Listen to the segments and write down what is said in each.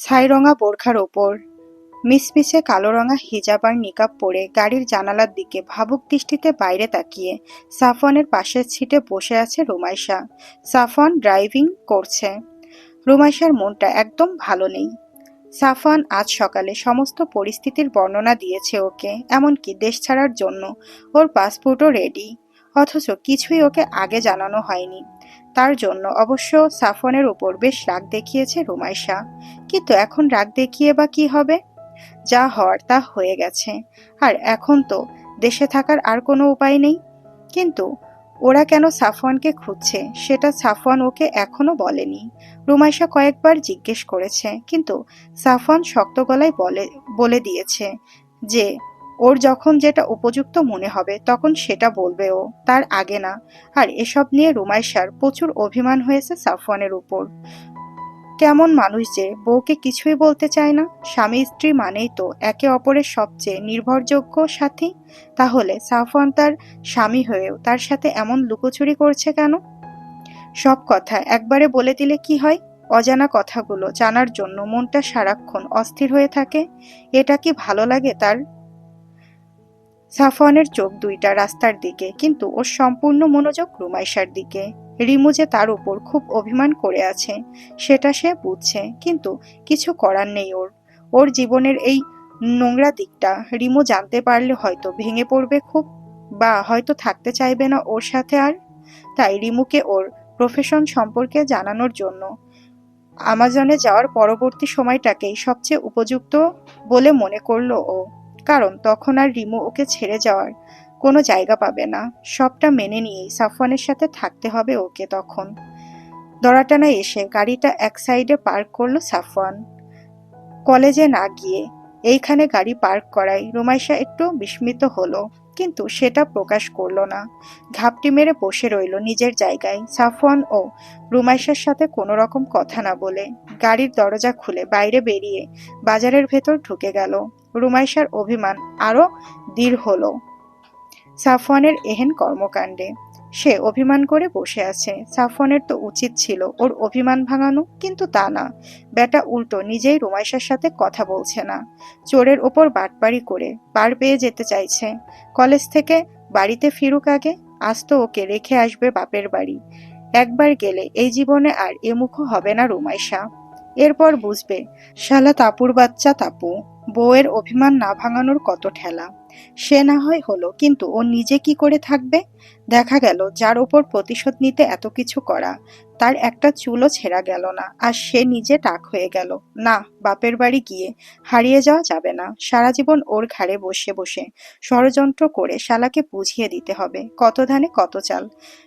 ছাই রঙা বোরখার ওপর মিসমিসে কালো রঙা হিজাব আর নিকাব পরে গাড়ির জানালার দিকে ভাবুক দৃষ্টিতে বাইরে তাকিয়ে সাফওয়ানের পাশের সিটে বসে আছে রুমাইশা। সাফওয়ান ড্রাইভিং করছে। রুমাইশার মনটা একদম ভালো নেই। সাফওয়ান আজ সকালে সমস্ত পরিস্থিতির বর্ণনা দিয়েছে ওকে, এমনকি দেশ ছাড়ার জন্য ওর পাসপোর্টও রেডি। অথচ কিছুই ওকে আগে জানানো হয়নি। তার জন্য অবশ্য সাফওয়ানের উপর বেশ রাগ দেখিয়েছে রুমাইশা। কিন্তু এখন রাগ দেখিয়ে বা কি হবে? যা হওয়ার তা হয়ে গেছে। আর এখন তো দেশে থাকার আর কোনো উপায় নেই। কিন্তু ওরা কেন সাফওয়ানকে খুঁজছে সেটা সাফওয়ান ওকে এখনো বলেনি। রুমাইশা কয়েকবার জিজ্ঞেস করেছে, কিন্তু সাফওয়ান শক্ত গলায় বলে দিয়েছে যে ওর যখন যেটা উপযুক্ত মনে হবে তখন সেটা বলবে ও, তার আগে না। আর এসব নিয়ে রুমাইশার প্রচুর অভিমান হয়েছে সাফওয়ানের উপর। কেমন মানুষ যে বউকে কিছুই বলতে চায় না। স্বামী স্ত্রী মানেই তো একে অপরের সবচেয়ে নির্ভরযোগ্য সাথী। তাহলে সাফওয়ান তার স্বামী হয়েও তার সাথে এমন লুকোচুরি করছে কেন? সব কথা একবারে বলে দিলে কি হয়? অজানা কথাগুলো জানার জন্য মনটা সারাক্ষণ অস্থির হয়ে থাকে। এটা কি ভালো লাগে তার? সাফওয়ানের চোখ দুইটা রাস্তার দিকে, কিন্তু ওর সম্পূর্ণ মনোযোগ রুমাইশার দিকে। রিমু যে তার উপর খুব অভিমান করে আছে সেটা সে বুঝছে, কিন্তু কিছু করার নেই ওর। ওর জীবনের এই নোংরা দিকটা রিমু জানতে পারলে হয়তো ভেঙে পড়বে খুব, বা হয়তো থাকতে চাইবে না ওর সাথে আর। তাই রিমুকে ওর প্রফেশন সম্পর্কে জানানোর জন্য আমাজনে যাওয়ার পরবর্তী সময়টাকেই সবচেয়ে উপযুক্ত বলে মনে করলো ও। কারণ তখন আর রিমু ওকে ছেড়ে যাওয়ার কোনো জায়গা পাবে না। সবটা মেনে নিয়েই সাফওয়ানের সাথে থাকতে হবে ওকে তখন। দড়াটানা এসে গাড়িটা এক সাইডে পার্ক করলো সাফওয়ান। কলেজে না গিয়ে এইখানে গাড়ি পার্ক করায় রুমাইশা একটু বিস্মিত হলো, কিন্তু সেটা প্রকাশ করলো না। ঘাপটি মেরে বসে রইল নিজের জায়গায়। সাফওয়ান ও রুমাইশার সাথে কোনো রকম কথা না বলে গাড়ির দরজা খুলে বাইরে বেরিয়ে বাজারের ভেতর ঢুকে গেল। রুমাইশার অভিমান আরো দৃঢ় হলো সাফওয়ানের এহেন কর্মকাণ্ডে। সে অভিমান করে বসে আছে। সাফওয়ানের তো উচিত ছিল ওর অভিমান ভাঙানো, কিন্তু তা না। বেটা উল্টো নিজেই রুমাইশার সাথে কথা বলছে না, চোরের ওপর বাটপাড়ি করে পার পেয়ে যেতে চাইছে। কলেজ থেকে বাড়িতে ফিরুক আগে, আজ তো ওকে রেখে আসবে বাপের বাড়ি। একবার গেলে এই জীবনে আর এ মুখো হবে না রুমাইশা। এরপর বুঝবে শালা তাপুর বাচ্চা তাপু, বউয়ের অভিমান না ভাঙানোর কত ঠেলা। সে না হয় হলো, কিন্তু ও নিজে কি করে থাকবে? দেখা গেল যার ওপর প্রতিশোধ নিতে এত কিছু করা, তার একটা চুলও ছেঁড়া গেল না, আর সে নিজে টাক হয়ে গেল। না, বাপের বাড়ি গিয়ে হারিয়ে যাওয়া যাবে না। সারা জীবন ওর ঘাড়ে বসে বসে ষড়যন্ত্র করে শালাকে বুঝিয়ে দিতে হবে কত ধানে কত চাল,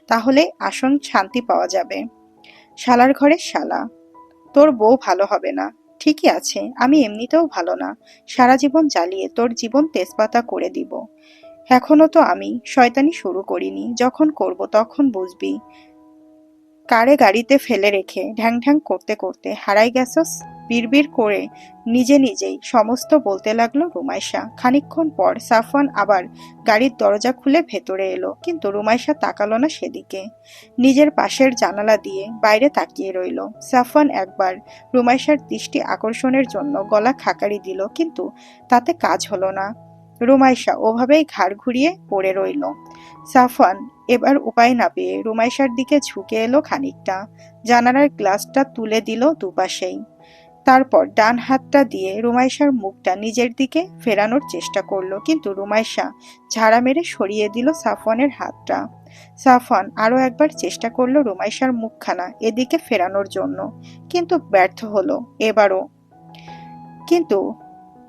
তাহলে আসন শান্তি পাওয়া যাবে। শালার ঘরে শালা, তোর বউ ভালো হবে না। ঠিকই আছে, আমি এমনিতেও ভালো না। সারা জীবন জ্বালিয়ে তোর জীবন তেজপাতা করে দিব। এখনো তো আমি শয়তানি শুরু করিনি, যখন করব তখন বুঝবি। কারে গাড়িতে ফেলে রেখে ঢ্যাং ঢ্যাং করতে করতে হারাই গেছস? বিড়বিড় করে নিজে নিজেই সমস্ত বলতে লাগলো রুমাইশা। খানিকক্ষণ পর সাফওয়ান আবার গাড়ির দরজা খুলে ভেতরে এলো, কিন্তু রুমাইশা তাকালো না সেদিকে। নিজের পাশের জানালা দিয়ে বাইরে তাকিয়ে রইল। সাফওয়ান একবার রুমাইশার দৃষ্টি আকর্ষণের জন্য গলা খাকারি দিল, কিন্তু তাতে কাজ হলো না। রুমাইশা ওভাবেই ঘাড় ঘুরিয়ে পড়ে রইল। সাফওয়ান এবার উপায় না পেয়ে রুমাইশার দিকে ঝুঁকে এলো খানিকটা। জানালার গ্লাসটা তুলে দিল দুপাশেই। তারপর ডান হাতটা দিয়ে রুমাইশার মুখটা নিজের দিকে ফেরানোর চেষ্টা করলো, কিন্তু রুমাইশা ঝাড়া মেরে সরিয়ে দিল সাফওয়ানের হাতটা। সাফওয়ান আরো একবার চেষ্টা করলো রুমাইশার মুখখানা এদিকে ফেরানোর জন্য, কিন্তু ব্যর্থ হলো এবারও। কিন্তু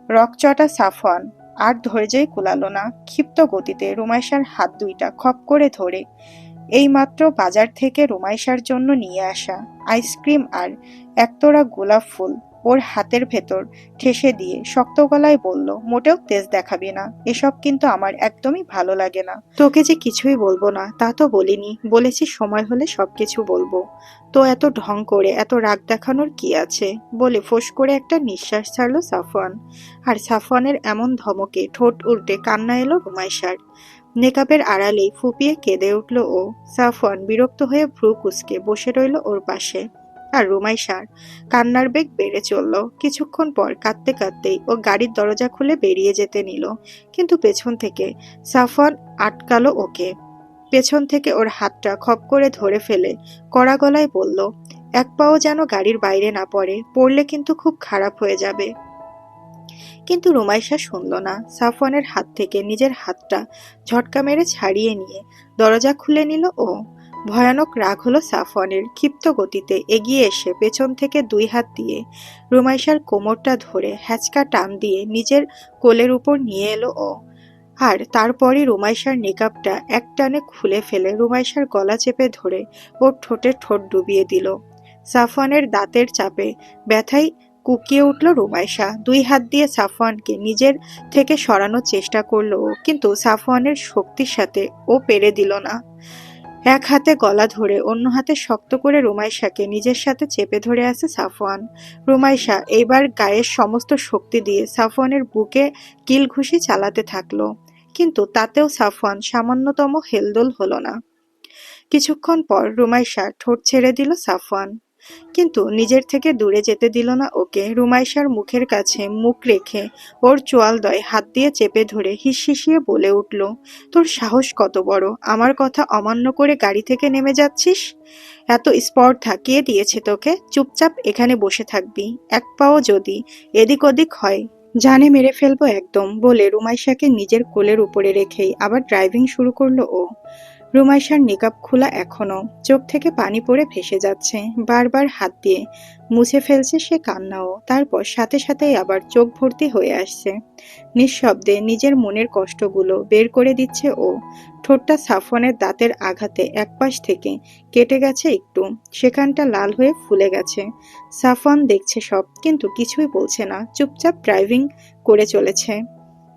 রকচটা সাফওয়ান আর ধৈর্যই কুলালো না। ক্ষিপ্ত গতিতে রুমাইশার হাত দুইটা খপ করে ধরে এইমাত্র বাজার থেকে রুমাইশার জন্য নিয়ে আসা আইসক্রিম আর একতোড়া গোলাপ ফুল ওর হাতের ভেতর ঠেসে দিয়ে শক্ত গলায় বলল, মোটেও তেজ দেখাবি না, এসব কিন্তু আমার একদমই ভালো লাগে না। তোকে যে কিছুই বলবো না তা তো বলিনি, বলেছি সময় হলে সবকিছু বলবো। তো এত ঢং করে এত রাগ দেখানোর কি আছে? বলে ফোঁস করে একটা নিঃশ্বাস ছাড়লো সাফওয়ান। আর সাফওয়ানের এমন ধমকে ঠোঁট উল্টে কান্না এলো রুমাইশার। নেকাবের আড়ালেই ফুঁপিয়ে কেঁদে উঠল ও। সাফওয়ান বিরক্ত হয়ে ভ্রু কুঁচকে বসে রইল ওর পাশে। আর রুমাইশার কান্নার বেগ বেড়ে চলল। কিছুক্ষণ পর কাঁদতে কাঁদতেই ও গাড়ির দরজা খুলে বেরিয়ে যেতে নিল, কিন্তু পেছন থেকে সাফওয়ান আটকালো ওকে। পেছন থেকে ওর হাতটা খপ করে ধরে ফেলে কড়া গলায় বলল, এক পাও যেন গাড়ির বাইরে না পড়ে, পড়লে কিন্তু খুব খারাপ হয়ে যাবে। কিন্তু রুমাইশা শুনল না। সাফওয়ানের হাত থেকে নিজের হাতটা ঝটকা মেরে ছাড়িয়ে নিয়ে দরজা খুলে নিল ও। ভয়ানক রাগ হলো সাফওয়ানের। ক্ষিপ্ত গতিতে এগিয়ে এসে পেছন থেকে দুই হাত দিয়ে রুমাইশার কোমরটা ধরে হ্যাচকা টান দিয়ে নিজের কোলের উপর নিয়ে এলো ও। আর তারপরই রুমাইশার নিকাবটা একটানে খুলে ফেলে রুমাইশার গলা চেপে ধরে ওর ঠোঁটে ঠোঁট ডুবিয়ে দিল। সাফওয়ানের দাঁতের চাপে ব্যথায় কুকিয়ে উঠল রুমাইশা। দুই হাত দিয়ে সাফওয়ানকে নিজের থেকে সরানোর চেষ্টা করলো ও, কিন্তু সাফওয়ানের শক্তির সাথে ও পেরে দিল না। এক হাতে গলা ধরে অন্য হাতে শক্ত করে রুমাইশাকে নিজের সাথে চেপে ধরে আছে সাফওয়ান। রুমাইশা এইবার গায়ের সমস্ত শক্তি দিয়ে সাফওয়ানের বুকে কিল ঘুষি চালাতে থাকলো, কিন্তু তাতেও সাফওয়ান সামান্যতম হেলদোল হলো না। কিছুক্ষণ পর রুমাইশা ঠোঁট ছেড়ে দিল সাফওয়ান, কিন্তু নিজের থেকে দূরে যেতে দিল না ওকে। রুমাইশার মুখের কাছে মুখ রেখে ওর চোয়ালদয় হাত দিয়ে চেপে ধরে হিসহিসিয়ে বলে উঠল, তোর সাহস কত বড়, আমার কথা অমান্য করে গাড়ি থেকে নেমে যাচ্ছিস? এত স্পর্ধা কে দিয়েছে তোকে? চুপচাপ এখানে বসে থাকবি, এক পাও যদি এদিক ওদিক হয় জানে মেরে ফেলবো একদম, বলে রুমাইশাকে নিজের কোলের উপরে রেখেই আবার ড্রাইভিং শুরু করলো ও। রুমাইশার নিকাব খোলা এখনো, চোখ থেকে পানি পড়ে ভেসে যাচ্ছে। বারবার হাত দিয়ে মুছে ফেলছে সে কান্নাও, তারপর সাথে সাথেই আবার চোখ ভর্তি হয়ে আসছে। নিঃশব্দে নিজের মনের কষ্টগুলো বের করে দিচ্ছে ও। ঠোঁটটা সাফওয়ানের দাঁতের আঘাতে একপাশ থেকে কেটে গেছে একটু, সেখানটা লাল হয়ে ফুলে গেছে। সাফওয়ান দেখছে সব, কিন্তু কিছুই বলছে না, চুপচাপ ড্রাইভিং করে চলেছে।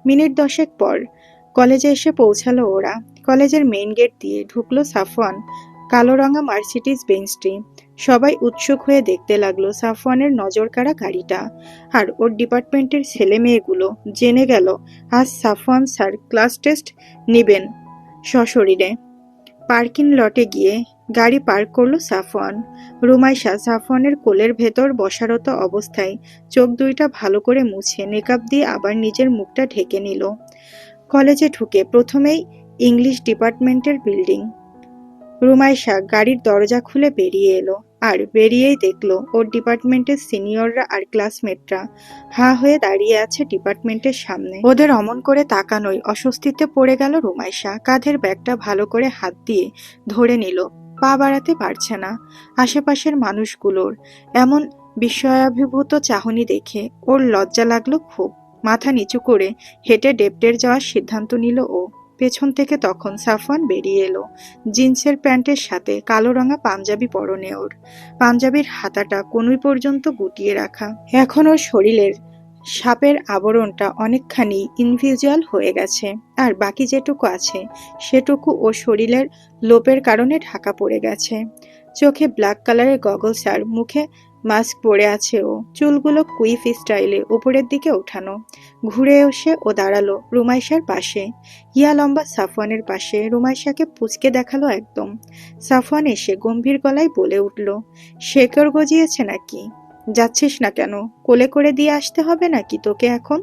মিনিট 10 পর কলেজে এসে পৌঁছালো ওরা। কলেজের মেইন গেট দিয়ে ঢুকলো সাফওয়ান কালো রঙা মার্সিডিজ বেঞ্চটি। সবাই উৎসুক হয়ে দেখতে লাগলো সাফওয়ানের নজর কাড়া গাড়িটা। আর ওর ডিপার্টমেন্টের ছেলে মেয়েগুলো জেনে গেল আজ সাফওয়ান স্যার ক্লাস টেস্ট নিবেন সশরীরে। পার্কিং লটে গিয়ে গাড়ি পার্ক করলো সাফওয়ান। রুমাইশা সাফওয়ানের কোলের ভেতর বসারত অবস্থায় চোখ দুইটা ভালো করে মুছে নেকাব দিয়ে আবার নিজের মুখটা ঢেকে নিল। কলেজে ঢুকে প্রথমেই ইংলিশ ডিপার্টমেন্টের বিল্ডিং। রুমাইশা গাড়ির দরজা খুলে বেরিয়ে এলো, আর বেরিয়েই দেখলো ওর ডিপার্টমেন্টের সিনিয়ররা আর ক্লাসমেটরা হা হয়ে দাঁড়িয়ে আছে ডিপার্টমেন্টের সামনে। ওদের অমন করে তাকানোই অস্বস্তিতে পড়ে গেল রুমাইশা। কাঁধের ব্যাগটা ভালো করে হাত দিয়ে ধরে নিল, পা বাড়াতে পারছে না। আশেপাশের মানুষগুলোর এমন বিস্ময়াভিভূত চাহনি দেখে ওর লজ্জা লাগলো খুব। মাথা নিচু করে হেঁটে ডেপটের যাওয়ার সিদ্ধান্ত নিল ও। পেছন থেকে তখন সাফওয়ান বেরিয়ে এলো, জিন্সের প্যান্টের সাথে কালো রঙা পাঞ্জাবি পরনে ওর। পাঞ্জাবির হাতাটা কনুই পর্যন্ত গুটিয়ে রাখা। এখন ওর শরীরের সাপের আবরণটা অনেকখানি ইনভিজুয়াল হয়ে গেছে, আর বাকি যেটুকু আছে সেটুকু ওর শরীরের লোপের কারণে ঢাকা পড়ে গেছে। চোখে ব্ল্যাক কালারের গগলস আর মুখে মাস্ক পরে আছে ও। চুলগুলো কুইফ স্টাইলে উপরের দিকে ওঠানো। ঘুরে এসে ও দাঁড়ালো রুমাইশার পাশে, ইয়া লম্বা সাফওয়ানের পাশে। রুমাইশাকে পুচকে দেখালো একদম। সাফওয়ান এসে গম্ভীর গলায় বলে উঠল, শেকড় গজিয়েছে নাকি? যাচ্ছিস না কেন? কোলে করে দিয়ে আসতে হবে নাকি তোকে এখন?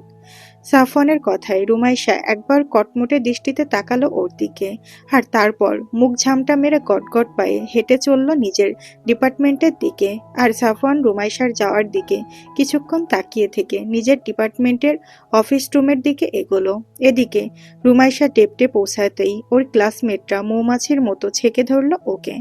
সাফওয়ানের কথায় রুমাইশা একবার কটমটে দৃষ্টিতে তাকালো ওর দিকে, আর তারপর মুখ ঝামটা মেরে গটগট পায়ে হেঁটে চলল নিজের ডিপার্টমেন্টের দিকে। আর সাফওয়ান রুমাইশার যাওয়ার দিকে কিছুক্ষণ তাকিয়ে থেকে নিজের ডিপার্টমেন্টের অফিস রুমের দিকে এগোলো। এদিকে রুমাইশা ডেপটে পৌঁছাতেই ওর ক্লাসমেটরা মৌমাছির মতো ছেঁকে ধরল ওকে।